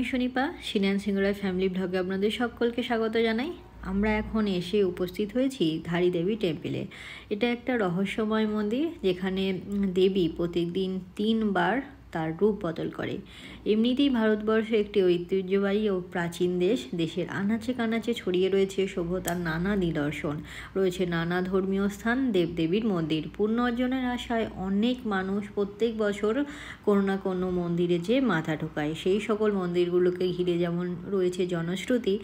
আমি সুনিপা সিনিয়ান singular family ব্লগে আপনাদের সকলকে স্বাগত জানাই। আমরা এখন এসে উপস্থিত হয়েছি ধারী দেবী টেম্পলে। এটা একটা রহস্যময় মন্দির যেখানে দেবী প্রতিদিন 3 বার তার রূপ বদল করে। এমনিতেই ভারতবর্ষ একটি ঐতিহ্যবাহী ও প্রাচীন দেশ। দেশের আনাচে কানাচে ছড়িয়ে রয়েছে সভ্যতার নানা নিদর্শন, রয়েছে নানা ধর্মীয় স্থান, দেবদেবীর মন্দির। পুণ্য অর্জনের আশায় অনেক মানুষ প্রত্যেক বছর কোনো না কোনো মন্দিরে যেয়ে মাথা ঠোকায়। সেই সকল মন্দিরগুলোকে ঘিরে যেমন রয়েছে জনশ্রুতি,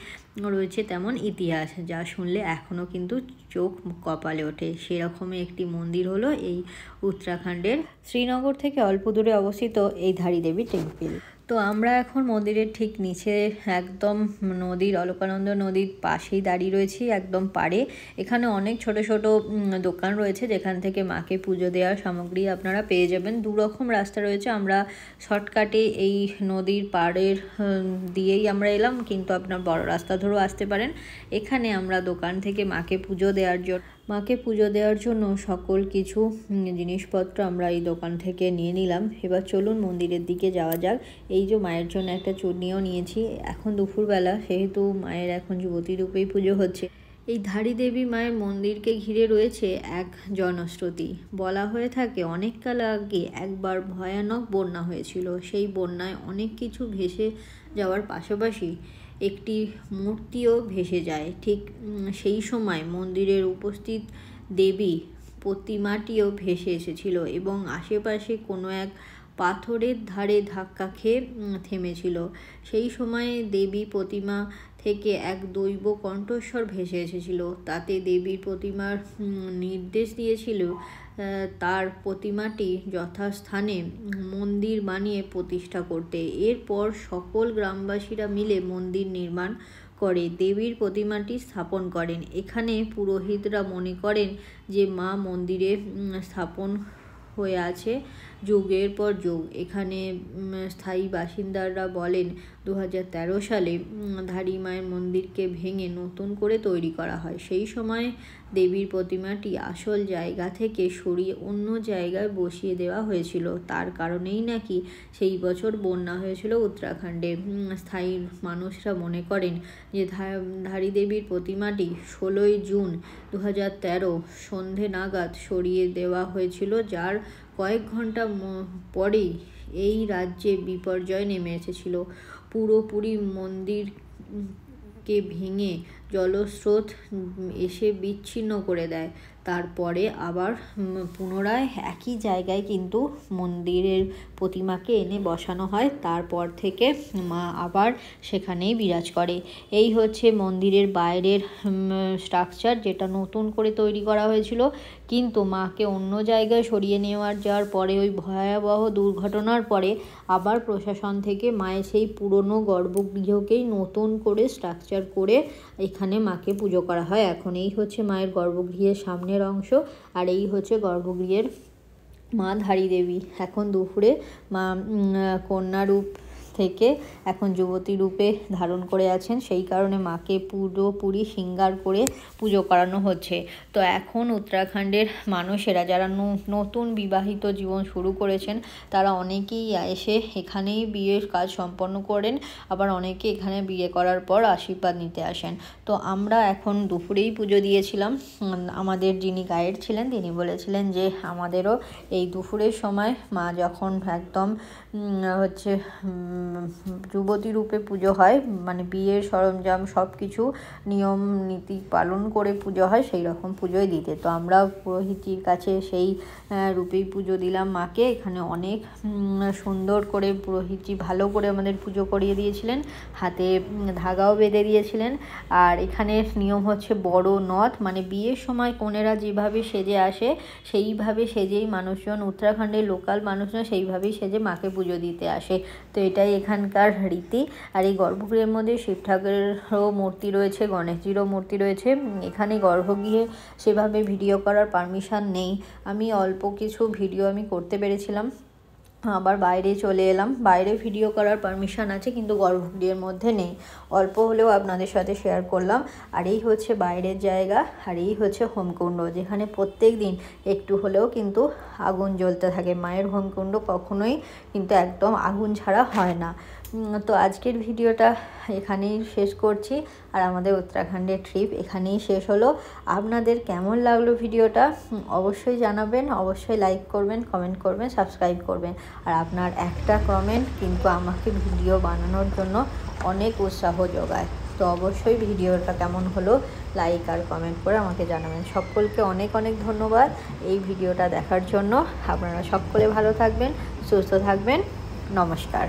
রয়েছে তেমন ইতিহাস, যা শুনলে এখনও কিন্তু চোখ কপালে ওঠে। সেরকমই একটি মন্দির হলো এই উত্তরাখণ্ডের শ্রীনগর থেকে অল্প দূরে অবস্থিত এই ধারী দেবী টেম্পল। তো আমরা এখন মন্দিরের ঠিক নিচে একদম নদীর অলকানন্দ নদীর পাশেই দাঁড়িয়ে রয়েছি, একদম পাড়ে। এখানে অনেক ছোট ছোট দোকান রয়েছে যেখান থেকে মাকে পুজো দেওয়ার সামগ্রী আপনারা পেয়ে যাবেন। দুরকম রাস্তা রয়েছে, আমরা শর্টকাটে এই নদীর পাড়ের দিয়েই আমরা এলাম, কিন্তু আপনার বড় রাস্তা ধরেও আসতে পারেন। এখানে আমরা দোকান থেকে মাকে পুজো দেওয়ার জন্য সকল কিছু জিনিসপত্র আমরা এই দোকান থেকে নিয়ে নিলাম। এবার চলুন মন্দিরের দিকে যাওয়া যাক। এই যে মায়ের জন্য একটা চূর্ণিও নিয়েছি। এখন দুপুরবেলা, সেহেতু মায়ের এখন যুবতী রূপেই পুজো হচ্ছে। এই ধারী দেবী মায়ের মন্দিরকে ঘিরে রয়েছে এক জনশ্রুতি। বলা হয়ে থাকে অনেক কাল আগে একবার ভয়ানক বন্যা হয়েছিল। সেই বন্যায় অনেক কিছু ভেসে যাওয়ার পাশাপাশি একটি মূর্তিও ভেসে যায়। ঠিক সেই সময় মন্দিরের উপস্থিত দেবী প্রতিমাটিও ভেসে এসেছিল এবং আশেপাশে কোনো এক পাথরের ধারে ধাক্কা খেয়ে থেমেছিল। সেই সময়ে দেবী প্রতিমা থেকে এক দৈব কণ্ঠস্বর ভেসে এসেছিল। তাতে দেবীর প্রতিমার নির্দেশ দিয়েছিল তার প্রতিমাটি যথাস্থানে মন্দির বানিয়ে প্রতিষ্ঠা করতে। এরপর সকল গ্রামবাসীরা মিলে মন্দির নির্মাণ করে দেবীর প্রতিমাটি স্থাপন করেন। এখানে পুরোহিতরা মনে করেন যে মা মন্দিরে স্থাপন হয়ে আছে যুগের পর যুগ। এখানে স্থায়ী বাসিন্দারা বলেন 2013 সালে ধারী মায়ের মন্দিরকে ভেঙে নতুন করে তৈরি করা হয়। সেই সময় দেবীর প্রতিমাটি আসল জায়গা থেকে সরিয়ে অন্য জায়গায় বসিয়ে দেওয়া হয়েছিল। তার কারণেই নাকি সেই বছর বন্যা হয়েছিল উত্তরাখণ্ডে। স্থায়ী মানুষরা মনে করেন যে ধারী দেবীর প্রতিমাটি 16 জুন 2013 সন্ধে নাগাদ সরিয়ে দেওয়া হয়েছিল, যার কয়েক ঘন্টা পরেই এই রাজ্যে বিপর্যয় নেমে এসেছিল। পুরোপুরি মন্দিরকে ভেঙে জলস্রোত এসে বিচ্ছিন্ন করে দেয়। তারপরে আবার পুনরায় একই জায়গায় কিন্তু মন্দিরের প্রতিমাকে এনে বসানো হয়। তারপর থেকে মা আবার সেখানেই বিরাজ করে। এই হচ্ছে মন্দিরের বাইরের স্ট্রাকচার, যেটা নতুন করে তৈরি করা হয়েছিল। কিন্তু মাকে অন্য জায়গায় সরিয়ে যাওয়ার পরে ওই ভয়াবহ দুর্ঘটনার পরে আবার প্রশাসন থেকে মায়ের সেই পুরনো গর্ভগৃহকেই নতুন করে স্ট্রাকচার করে এখানে মাকে পুজো করা হয়। এখন এই হচ্ছে মায়ের গর্ভগৃহের সামনের অংশ, আর এই হচ্ছে গর্ভগৃহের মা ধারী দেবী। এখন দুপুরে মা কন্যা রূপ থেকে এখন যুবতী রূপে ধারণ করে আছেন, সেই কারণে মাকে পুরোপুরি শৃঙ্গার করে পুজো করানো হচ্ছে। তো এখন উত্তরাখণ্ডের মানুষেরা যারা নতুন বিবাহিত জীবন শুরু করেছেন, তারা অনেকেই এসে এখানেই বিয়ের কাজ সম্পন্ন করেন, আবার অনেকে এখানে বিয়ে করার পর আশীর্বাদ নিতে আসেন। তো আমরা এখন দুপুরেই পুজো দিয়েছিলাম। আমাদের যিনি গাইড ছিলেন তিনি বলেছিলেন যে আমাদেরও এই দুপুরের সময় মা যখন একদম হচ্ছে যুবতী রূপে পুজো হয়, মানে বিয়ের সরঞ্জাম সব কিছু নিয়ম নীতি পালন করে পুজো হয়, সেই রকম পুজোই দিতে। তো আমরা পুরোহিতের কাছে সেই রূপেই পুজো দিলাম মাকে। এখানে অনেক সুন্দর করে পুরোহিতজি ভালো করে আমাদের পুজো করিয়ে দিয়েছিলেন, হাতে ধাগাও বেঁধে দিয়েছিলেন। আর এখানে নিয়ম হচ্ছে বড় নথ, মানে বিয়ের সময় কনেরা যেভাবে সেজে আসে সেইভাবে সেজেই মানুষজন, উত্তরাখণ্ডের লোকাল মানুষজন সেইভাবেই সেজে মাকে পুজো দিতে আসে। তো এটাই এখানকার রীতি। আর এই গর্ভগৃহের মধ্যে শিব ঠাকুরেরও মূর্তি রয়েছে, গণেশজিরও মূর্তি রয়েছে। এখানে গর্ভগৃহে সেভাবে ভিডিও করার পারমিশন নেই। আমি অল্প কিছু ভিডিও আমি করতে পেরেছিলাম, আবার বাইরে চলে এলাম। বাইরে ভিডিও করার পারমিশন আছে, কিন্তু গর্ভগৃহের মধ্যে নেই। অল্প হলেও আপনাদের সাথে শেয়ার করলাম। আর এই হচ্ছে বাইরের জায়গা, আর এই হচ্ছে হোমকুণ্ড, যেখানে প্রত্যেক দিন একটু হলেও কিন্তু আগুন জ্বলতে থাকে। মায়ের হোমকুণ্ড কখনোই কিন্তু একদম আগুন ছাড়া হয় না। তো আজকের ভিডিওটা এখানেই শেষ করছি, আর আমাদের উত্তরাখণ্ডের ট্রিপ এখানেই শেষ হলো। আপনাদের কেমন লাগলো ভিডিওটা অবশ্যই জানাবেন, অবশ্যই লাইক করবেন, কমেন্ট করবেন, সাবস্ক্রাইব করবেন। আর আপনার একটা কমেন্ট কিন্তু আমাকে ভিডিও বানানোর জন্য অনেক উৎসাহ যোগায়। তো অবশ্যই ভিডিওটা কেমন হলো লাইক আর কমেন্ট করে আমাকে জানাবেন। সকলকে অনেক অনেক ধন্যবাদ এই ভিডিওটা দেখার জন্য। আপনারা সকলে ভালো থাকবেন, সুস্থ থাকবেন। নমস্কার।